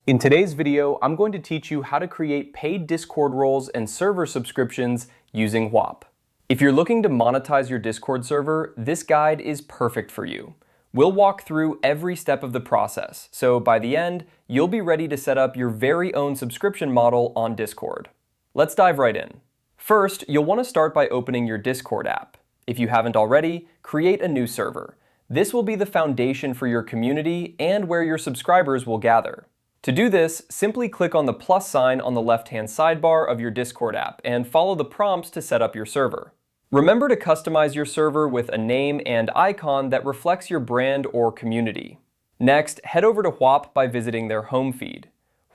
In today's video, I'm going to teach you how to create paid Discord roles and server subscriptions using Whop. If you're looking to monetize your Discord server, this guide is perfect for you. We'll walk through every step of the process, so by the end, you'll be ready to set up your very own subscription model on Discord. Let's dive right in. First, you'll want to start by opening your Discord app. If you haven't already, create a new server. This will be the foundation for your community and where your subscribers will gather. To do this, simply click on the plus sign on the left-hand sidebar of your Discord app and follow the prompts to set up your server. Remember to customize your server with a name and icon that reflects your brand or community. Next, head over to Whop by visiting their home feed.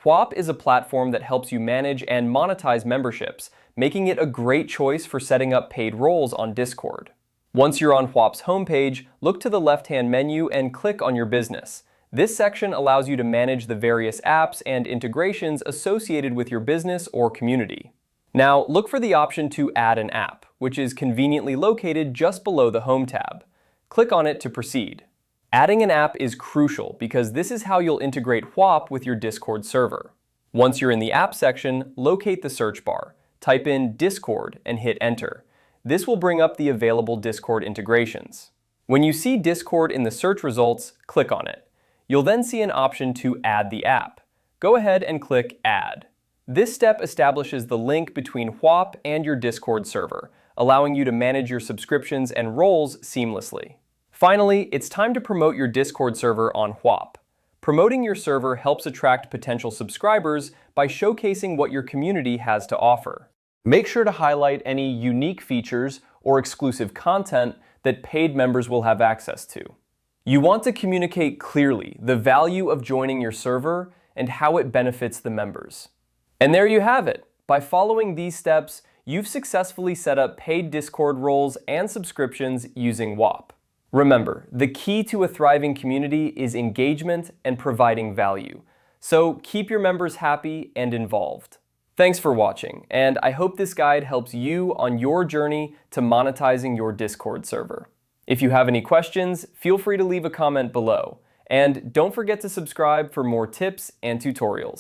Whop is a platform that helps you manage and monetize memberships, making it a great choice for setting up paid roles on Discord. Once you're on Whop's homepage, look to the left-hand menu and click on your business. This section allows you to manage the various apps and integrations associated with your business or community. Now, look for the option to add an app, which is conveniently located just below the Home tab. Click on it to proceed. Adding an app is crucial because this is how you'll integrate Whop with your Discord server. Once you're in the app section, locate the search bar, type in Discord and hit enter. This will bring up the available Discord integrations. When you see Discord in the search results, click on it. You'll then see an option to add the app. Go ahead and click Add. This step establishes the link between Whop and your Discord server, allowing you to manage your subscriptions and roles seamlessly. Finally, it's time to promote your Discord server on Whop. Promoting your server helps attract potential subscribers by showcasing what your community has to offer. Make sure to highlight any unique features or exclusive content that paid members will have access to. You want to communicate clearly the value of joining your server and how it benefits the members. And there you have it. By following these steps, you've successfully set up paid Discord roles and subscriptions using Whop. Remember, the key to a thriving community is engagement and providing value. So keep your members happy and involved. Thanks for watching, and I hope this guide helps you on your journey to monetizing your Discord server. If you have any questions, feel free to leave a comment below. And don't forget to subscribe for more tips and tutorials.